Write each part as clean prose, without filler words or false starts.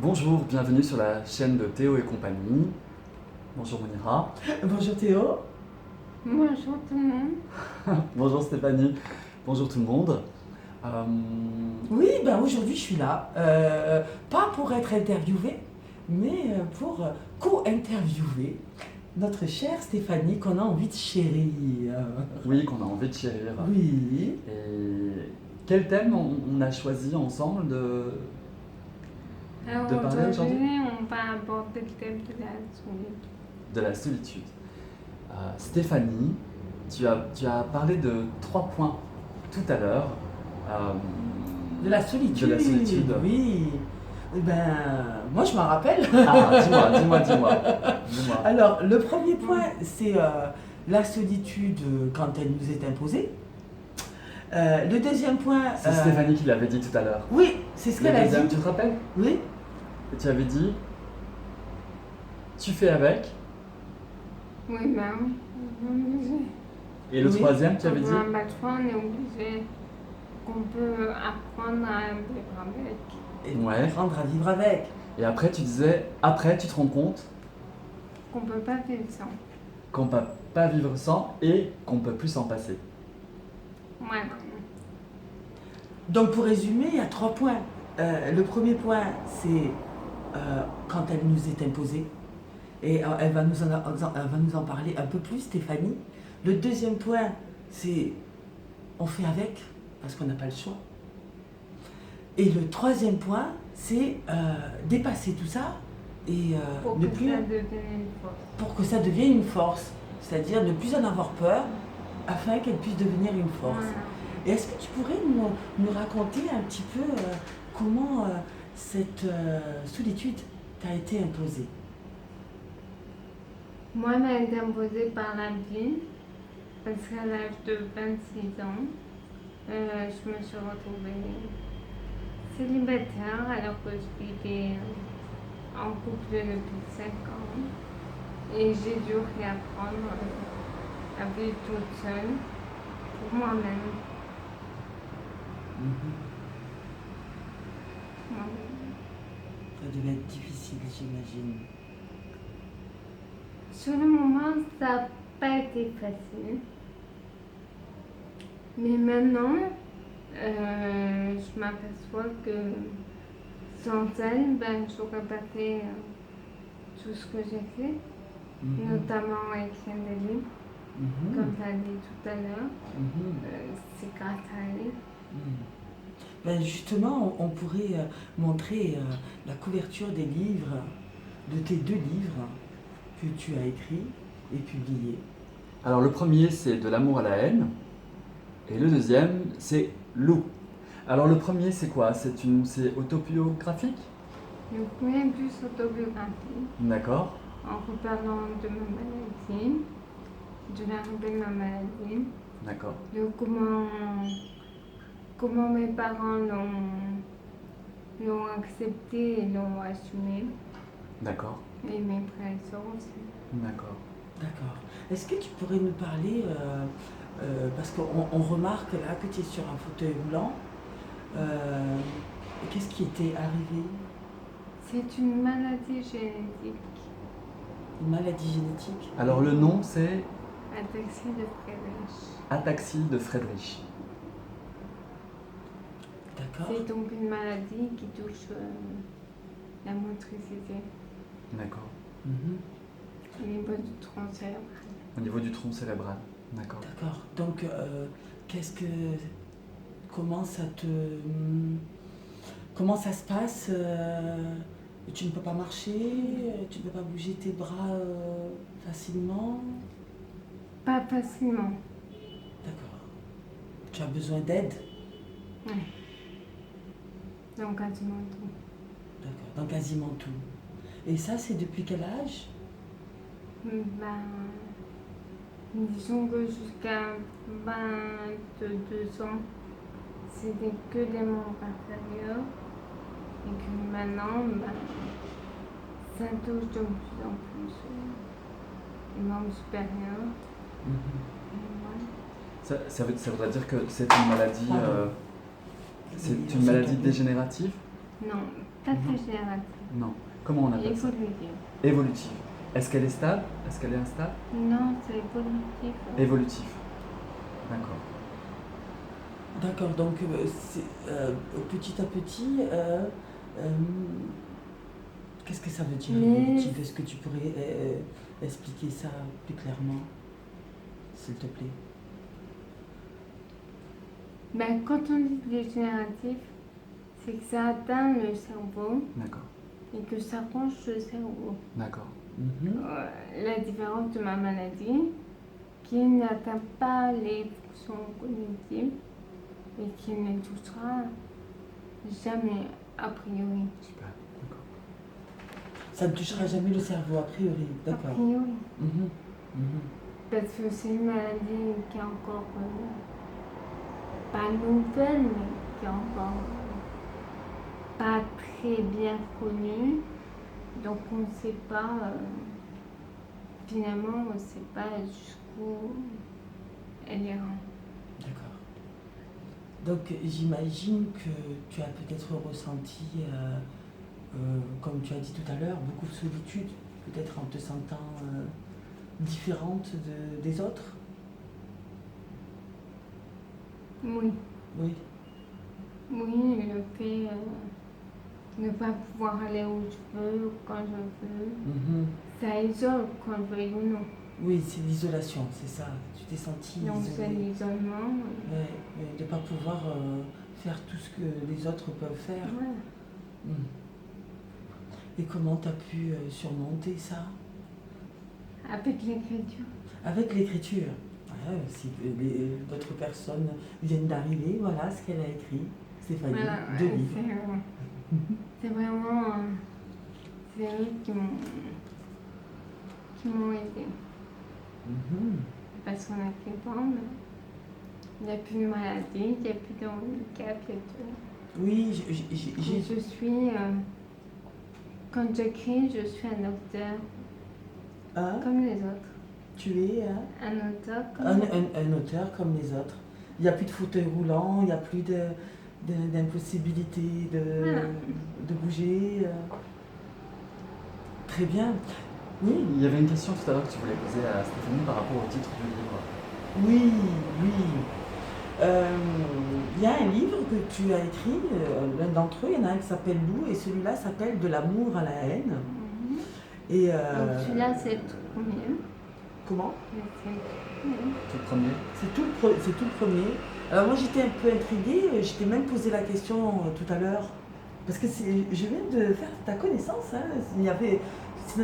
Bonjour, bienvenue sur la chaîne de Théo et compagnie. Bonjour Monira. Bonjour Théo. Bonjour tout le monde. Bonjour Stéphanie. Bonjour tout le monde. Oui, ben aujourd'hui je suis là, pas pour être interviewée, mais pour co-interviewer notre chère Stéphanie qu'on a envie de chérir. Oui, qu'on a envie de chérir. Oui. Et quel thème on a choisi ensemble de Alors parler aujourd'hui aujourd'hui, on va aborder le thème de la solitude. de la solitude. Stéphanie, tu as parlé de 3 points tout à l'heure. De la solitude. De la solitude. Oui. Eh ben, moi je m'en rappelle. Ah, dis-moi. Alors, le premier point, c'est la solitude quand elle nous est imposée. Le deuxième point. C'est Stéphanie qui l'avait dit tout à l'heure. Oui, c'est ce Le qu'elle a deuxième, dit. tu te rappelles? Oui. Et tu avais dit, tu fais avec. Oui, ben oui, on est obligé. Et le Oui. troisième, tu avais dit, Quand on a pas de choix, on est obligé. Qu'on peut apprendre à vivre avec. Et Ouais. apprendre à vivre avec. et après tu disais, après tu te rends compte Qu'on peut pas vivre sans. qu'on peut pas vivre sans et qu'on peut plus s'en passer. Ouais, Donc pour résumer, il y a 3 points. Le premier point, c'est quand elle nous est imposée. Et elle va nous en parler un peu plus, Stéphanie. Le deuxième point, c'est on fait avec, parce qu'on n'a pas le choix. Et le troisième point, c'est dépasser tout ça et pour ne que plus, ça devienne une force. pour que ça devienne une force. C'est-à-dire ne plus en avoir peur, afin qu'elle puisse devenir une force. Voilà. Et est-ce que tu pourrais nous raconter un petit peu comment cette solitude t'a été imposée? Moi, elle a été imposée par la vie, parce qu'à l'âge de 26 ans, je me suis retrouvée célibataire alors que je vivais en couple depuis 5 ans. Et j'ai dû réapprendre à vivre toute seule pour moi-même. Ça devait être difficile, j'imagine. Sur le moment, ça n'a pas été facile. Mais maintenant, je m'aperçois que sans elle, ben, j'aurais pas fait tout ce que j'ai fait, notamment écrire des livres, comme tu as dit tout à l'heure. C'est grâce à elle. Ben justement, on pourrait montrer la couverture des livres, de tes 2 livres que tu as écrits et publiés. Alors le premier c'est de l'amour à la haine et le deuxième c'est Loup. Alors le premier c'est quoi? C'est autobiographique? Le premier est plus autobiographique, D'accord. en reparlant de ma maladie, de l'arrivée de ma maladie, D'accord. de comment mes parents l'ont accepté et l'ont assumé, D'accord. et mes frères et sœurs aussi. D'accord. D'accord. Est-ce que tu pourrais nous parler, parce qu'on remarque là que tu es sur un fauteuil roulant, qu'est-ce qui t'est arrivé? C'est une maladie génétique, Une maladie génétique? Alors le nom c'est ataxie de Friedreich. ataxie de Friedreich. D'accord. C'est donc une maladie qui touche la motricité D'accord. au niveau du tronc cérébral. Au niveau du tronc cérébral. D'accord. D'accord. Donc, comment ça se passe? Tu ne peux pas marcher, tu ne peux pas bouger tes bras facilement. Pas facilement. D'accord. Tu as besoin d'aide? Ouais. Donc quasiment tout. D'accord. Dans quasiment tout. Et ça, c'est depuis quel âge? Ben, disons que jusqu'à 22 ans, c'était que des membres inférieurs. Et que maintenant, ben, ça touche de plus en plus les membres supérieurs. Et ouais. Ça voudrait dire que c'est une maladie, Pardon. c'est Oui, une maladie s'il te plaît. dégénérative? Non, Pas très générative. Non. Comment on appelle ça? Évolutive. Évolutive. Est-ce qu'elle est stable? Est-ce qu'elle est instable? Non, c'est évolutif. Évolutif. D'accord. D'accord, donc petit à petit, qu'est-ce que ça veut dire Mais- évolutif? Est-ce que tu pourrais expliquer ça plus clairement, s'il te plaît? Ben, quand on dit dégénératif, c'est que ça atteint le cerveau D'accord. et que ça ronge le cerveau. D'accord. Mhm. La différence de ma maladie, qui n'atteint pas les fonctions cognitives et qui ne touchera jamais a priori. Super. D'accord. Ça ne touchera jamais le cerveau, a priori, A d'accord. priori. Mhm. Mhm. Parce que c'est une maladie qui est encore pas nouvelle, mais qui est encore pas très bien connue. Donc on ne sait pas, finalement, on ne sait pas jusqu'où elle ira. D'accord. Donc j'imagine que tu as peut-être ressenti, comme tu as dit tout à l'heure, beaucoup de solitude, peut-être en te sentant différente des autres. Oui, Oui. oui, le fait de ne pas pouvoir aller où je veux, quand je veux, Mhm. ça isole, qu'on le veuille ou non. Oui, c'est l'isolation, c'est ça. Tu t'es sentie Donc c'est isolée. l'isolement. Ouais, de ne pas pouvoir faire tout ce que les autres peuvent faire. Voilà. Mm. Et comment tu as pu surmonter ça? Avec l'écriture. Avec l'écriture. Ouais, si d'autres personnes viennent d'arriver, voilà ce qu'elle a écrit. Stéphanie, Voilà, 2 ouais, livres. c'est vraiment. C'est eux qui m'ont aidé. Mhm. Parce qu'en écrivant, il n'y a plus de maladie, il n'y a plus de handicap, il y a tout. Oui, Je suis. Quand j'écris, je suis un auteur Hein, comme les autres. tu es Un auteur comme un auteur comme les autres. Il n'y a plus de fauteuil roulant, il n'y a plus d'impossibilité Voilà. de bouger. Très bien. Oui, Il y avait une question tout à l'heure que tu voulais poser à Stéphanie par rapport au titre du livre. oui, oui. Il y a un livre que tu as écrit, l'un d'entre eux, il y en a un qui s'appelle Lou, et celui-là s'appelle De l'amour à la haine. Mhm. Et Donc celui-là, c'est le tout premier. comment? C'est le tout premier. Tout premier. C'est tout le premier. Alors moi j'étais un peu intriguée, je t'ai même posé la question tout à l'heure, parce que je viens de faire ta connaissance, hein.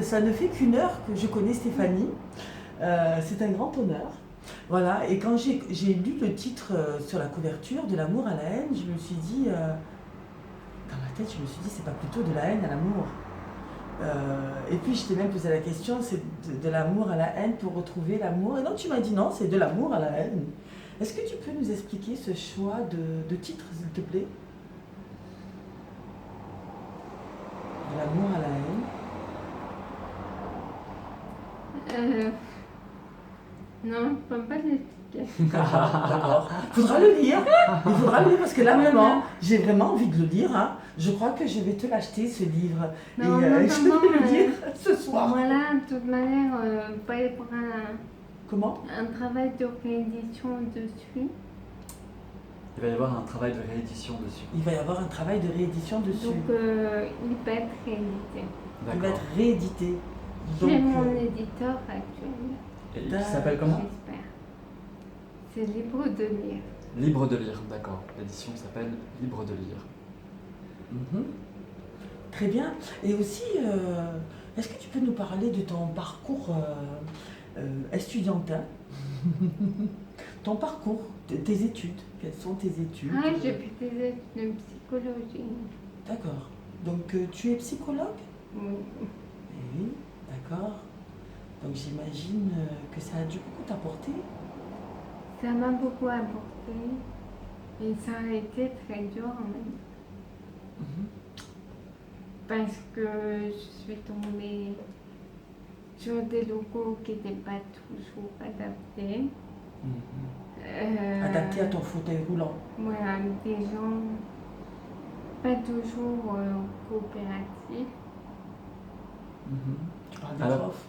Ça ne fait qu'1 heure que je connais Stéphanie. C'est un grand honneur. Voilà, et quand j'ai lu le titre sur la couverture, De l'amour à la haine, je me suis dit, dans ma tête, je me suis dit, c'est pas plutôt de la haine à l'amour. Et puis je t'ai même posé la question, c'est de l'amour à la haine pour retrouver l'amour. Et non, tu m'as dit non, c'est de l'amour à la haine. Est-ce que tu peux nous expliquer ce choix de titre, s'il te plaît? De l'amour à la haine. Non, je ne peux pas l'expliquer. D'accord. Faudra le lire. Il faudra le lire parce que là vraiment, j'ai vraiment envie de le lire, hein. Je crois que je vais te l'acheter ce livre. Non, et non, je non, vais le lire ce soir. Voilà, de toute manière, pas y avoir Comment? un travail de réédition dessus. Il va y avoir un travail de réédition dessus. Il va y avoir un travail de réédition dessus. Donc, il peut être réédité. Il va D'accord. être réédité. J'ai Donc, mon éditeur actuel, Et il s'appelle comment? j'espère. C'est libre de lire. Libre de lire, d'accord. L'édition s'appelle Libre de lire. mhm. Très bien. Et aussi, est-ce que tu peux nous parler de ton parcours estudiantin? Ton parcours, tes études. Quelles sont tes études? Ah, j'ai fait des études de psychologie. D'accord. Donc, tu es psychologue? Oui. Oui, d'accord. Donc, j'imagine que ça a dû beaucoup t'apporter. Ça m'a beaucoup apporté et ça a été très dur en même temps. Mhm. Parce que je suis tombée sur des locaux qui n'étaient pas toujours adaptés. Mhm. Adapté à ton fauteuil roulant. Voilà, des gens pas toujours coopératif. Tu parles des Alors, profs?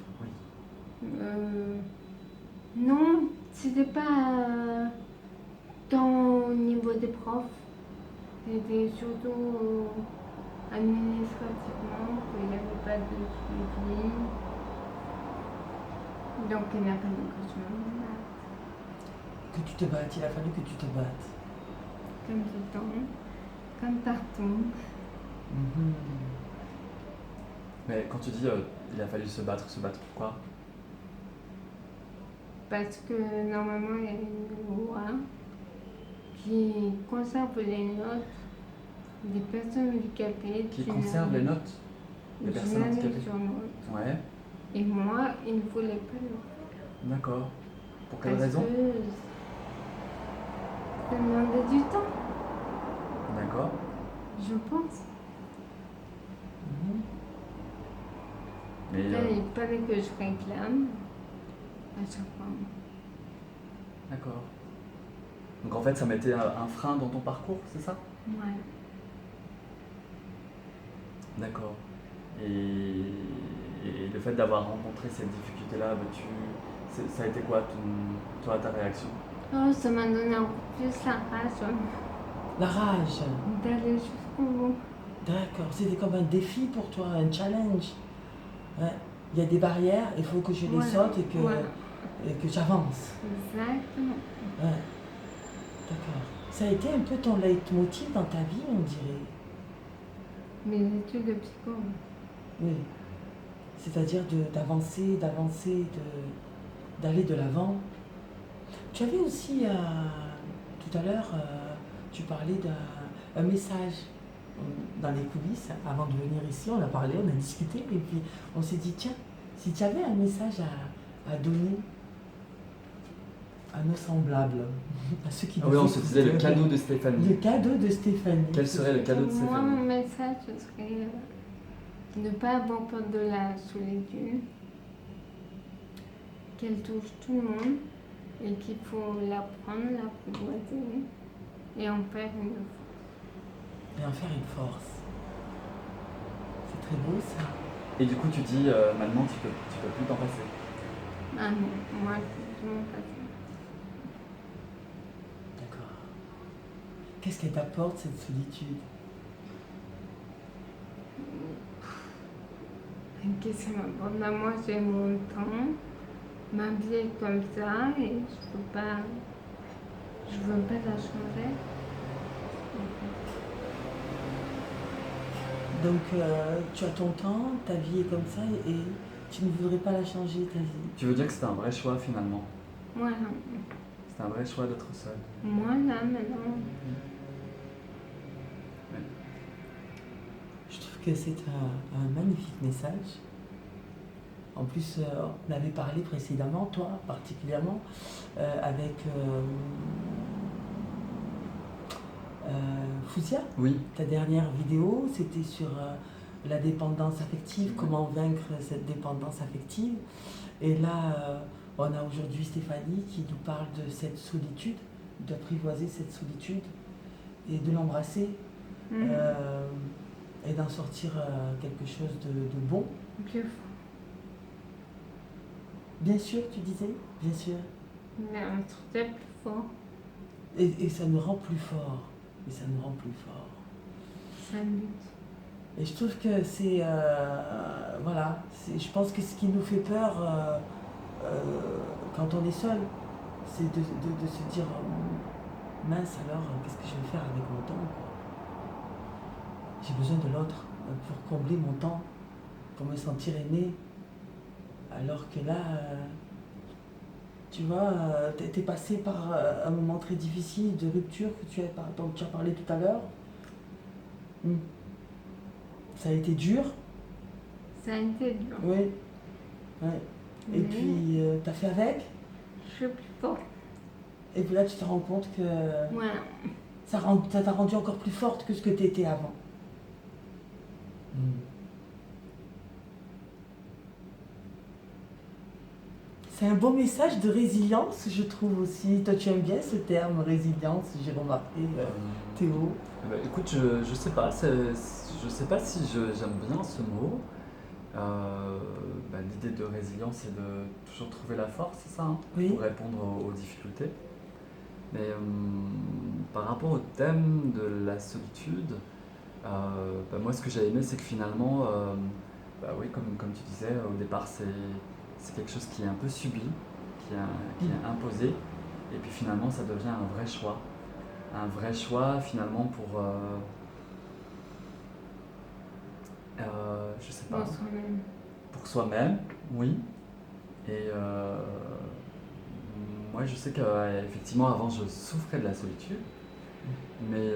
Non, c'était pas tant au niveau des profs. C'était surtout administrativement qu'il n'y avait pas de suivi. Donc il n'a pas de question. Que tu te battes, il a fallu que tu te battes. Comme tout le temps, comme partout. Mais quand tu dis il a fallu se battre pourquoi? Parce que normalement il y a une loi qui conserve les notes des personnes handicapées. Qui conserve les notes des personnes handicapées? Sur notes. Ouais, Et moi, il ne voulait pas le faire. d'accord. Pour quelle Parce raison? que ça demandait du temps, D'accord. je pense. Mais Là, il fallait que je réclame à chaque fois. d'accord. Donc en fait, ça mettait un frein dans ton parcours, c'est ça? Ouais. D'accord. Et le fait d'avoir rencontré cette difficulté-là, ça a été quoi toi, ta réaction? Oh, ça m'a donné encore plus la rage La rage. d'aller jusqu'au bout. D'accord, c'était comme un défi pour toi, un challenge. Ouais. Il y a des barrières, il faut que je les Voilà, saute et voilà. que j'avance. Exactement. Ouais. D'accord. Ça a été un peu ton leitmotiv dans ta vie, on dirait. Mes études de psycho. Oui. C'est-à-dire d'avancer, d'aller de l'avant. Tu avais aussi, tout à l'heure, tu parlais d'un message dans les coulisses. Avant de venir ici, on a parlé, on a discuté, et puis on s'est dit, tiens, si tu avais un message à donner à nos semblables, à ceux qui Ah oui, on se écoutent, disait le cadeau de Stéphanie. Le cadeau de Stéphanie. Quel serait le cadeau de Moi, Stéphanie? mon message, ce serait ne pas avoir peur de la solitude, qu'elle touche tout le monde et qu'il faut l'apprendre, l'apprivoiser et en faire une force. Et en faire une force. C'est très beau ça. Et du coup, tu dis maintenant, tu peux plus t'en passer. Ah non, moi, je m'en passe. D'accord. Qu'est-ce qu'elle t'apporte cette solitude? Qu'est-ce que ça m'apporte? Bah, moi, j'ai mon temps, ma vie est comme ça et je veux pas la changer. Donc tu as ton temps, ta vie est comme ça et tu ne voudrais pas la changer, ta vie. Tu veux dire que c'était un vrai choix finalement? Voilà. C'était un vrai choix d'être seul. Moi, là, maintenant, Je trouve que c'est un magnifique message. En plus, on avait parlé précédemment, toi particulièrement, avec Fouzia. Oui. Ta dernière vidéo, c'était sur la dépendance affective, comment vaincre cette dépendance affective. Et là, on a aujourd'hui Stéphanie qui nous parle de cette solitude, d'apprivoiser cette solitude et de l'embrasser et d'en sortir quelque chose de bon. plus fort. Bien sûr, tu disais, bien sûr. Mais un truc plus fort. Et ça nous rend plus fort. Et ça nous rend plus fort. Ça lutte. Et je trouve que c'est... voilà, je pense que ce qui nous fait peur quand on est seul, c'est de se dire mince alors, qu'est-ce que je vais faire avec mon temps quoi. J'ai besoin de l'autre pour combler mon temps, pour me sentir aimé. Alors que là, tu vois, t'es passé par un moment très difficile de rupture dont tu as parlé tout à l'heure. Ça a été dur. Ça a été dur. Oui. Ouais. Et puis, t'as fait avec. Je suis plus forte. Et puis là, tu te rends compte que Voilà. ça t'a rendu encore plus forte que ce que t'étais avant. C'est un beau message de résilience, je trouve aussi. Toi, tu aimes bien ce terme, résilience, j'ai remarqué, Théo. Écoute, je sais pas, je sais pas si j'aime bien ce mot. L'idée de résilience, c'est de toujours trouver la force, c'est ça, hein, Oui. pour répondre aux difficultés. Mais par rapport au thème de la solitude, moi ce que j'ai aimé, c'est que finalement, oui, comme tu disais, au départ, c'est quelque chose qui est un peu subi, qui est imposé, et puis finalement, ça devient un vrai choix. Un vrai choix, finalement, je sais pas, Pour soi-même. pour soi-même, oui. Et moi, je sais qu'effectivement, avant, je souffrais de la solitude. Mais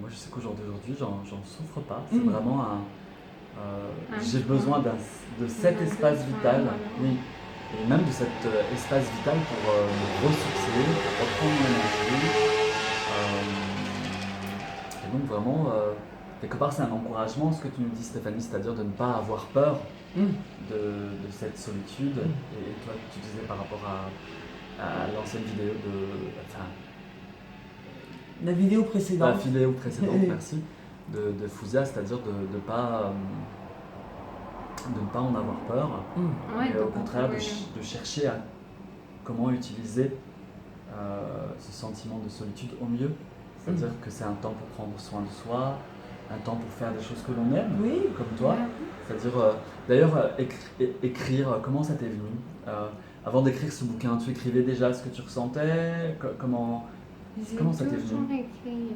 moi, je sais qu'aujourd'hui, j'en souffre pas. C'est vraiment j'ai choix. besoin de cet Un espace besoin, vital, voilà. oui. Et même de cet espace vital pour me ressourcer, pour reprendre mon énergie. Et donc, vraiment, quelque part, c'est un encouragement, ce que tu nous dis, Stéphanie, c'est-à-dire de ne pas avoir peur de cette solitude. Et toi, tu disais par rapport à l'ancienne vidéo La vidéo la précédente. vidéo précédente, merci, de Fouzia, c'est-à-dire de ne pas en avoir peur, Ouais, et au donc, contraire ouais. de chercher à comment utiliser ce sentiment de solitude au mieux. C'est-à-dire que c'est un temps pour prendre soin de soi, un temps pour faire des choses que l'on aime, Oui. comme toi. Ouais. C'est-à-dire, d'ailleurs, écrire, comment ça t'est venu avant d'écrire ce bouquin, tu écrivais déjà ce que tu ressentais comment J'ai ça t'est toujours venu écrit,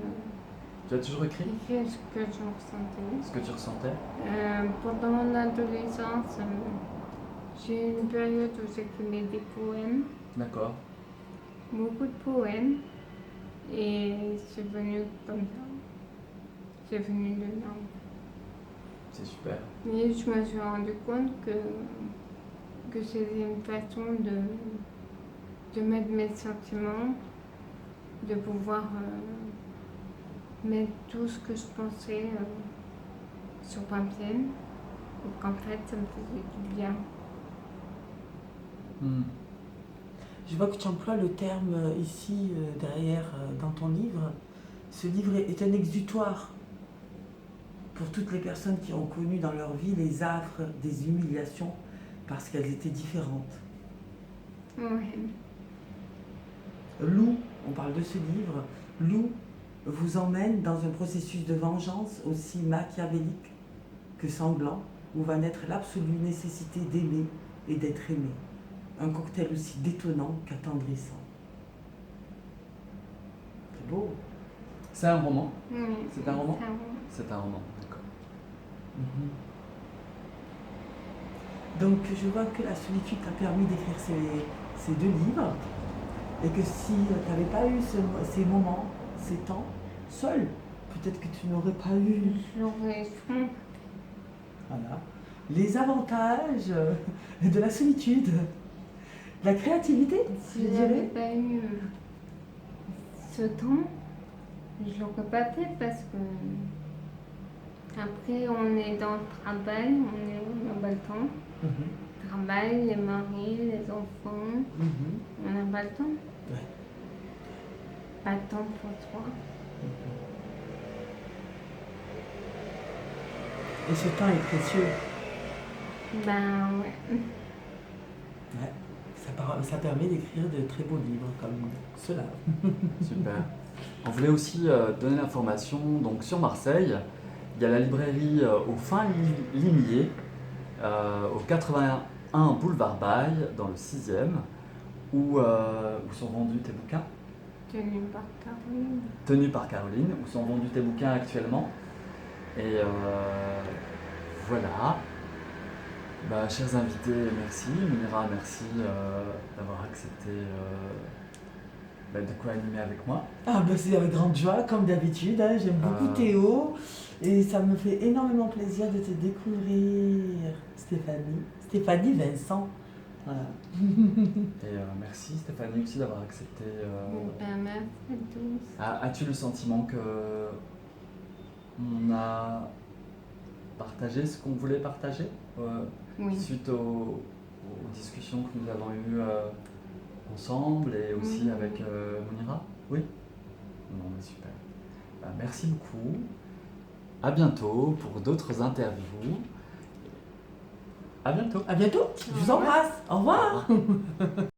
Tu as toujours écrit ce que je ressentais. ce que tu ressentais Pendant mon adolescence, j'ai eu une période où j'écrivais des poèmes, D'accord. beaucoup de poèmes, et c'est venu comme ça. C'est venu dedans. C'est super. Et je me suis rendu compte que c'était une façon de mettre mes sentiments, de pouvoir mettre tout ce que je pensais sur papier, et qu'en fait ça me faisait du bien. Je vois que tu emploies le terme ici, derrière, dans ton livre. Ce livre est un exutoire pour toutes les personnes qui ont connu dans leur vie les affres des humiliations parce qu'elles étaient différentes. Ouais. Lou, on parle de ce livre, Lou vous emmène dans un processus de vengeance aussi machiavélique que sanglant, où va naître l'absolue nécessité d'aimer et d'être aimé. Un cocktail aussi détonnant qu'attendrissant. C'est beau. C'est un roman. Oui, C'est un roman c'est un roman. C'est un roman, d'accord. Donc je vois que la solitude t'a permis d'écrire ces deux livres et que si tu n'avais pas eu ces moments, ces temps, seul, peut-être que tu n'aurais pas eu J'aurais faim. voilà, les avantages de la solitude, de la créativité, Si je j'avais dirais. pas eu ce temps, je l'aurais pas fait parce que après on est dans le travail, on n'a pas le temps. Le travail, les maris, les enfants, on n'a pas le temps. Ouais. Pas de temps pour soi. Et ce temps est précieux. Ben ouais. Ouais. Ça permet d'écrire de très beaux livres comme ceux-là. Super. On voulait aussi donner l'information, donc sur Marseille, il y a la librairie au fin limier, au 81 boulevard Baille, dans le 6e, où sont vendus tes bouquins. Tenue par Caroline. Tenus par Caroline, où sont vendus tes bouquins actuellement. Et voilà. Chers invités, merci. Munira, merci d'avoir accepté de co-animer avec moi. Ah ben c'est avec grande joie, comme d'habitude, hein. J'aime beaucoup Théo et ça me fait énormément plaisir de te découvrir, Stéphanie Vincent. Voilà. Et merci Stéphanie aussi d'avoir accepté. Merci à tous. As-tu le sentiment que on a partagé ce qu'on voulait partager Oui. suite aux aux discussions que nous avons eues ensemble et aussi avec Mounira? Oui? Bon, bah, super. Bah, merci beaucoup. À bientôt pour d'autres interviews. À bientôt. À bientôt. Je vous embrasse. Au revoir.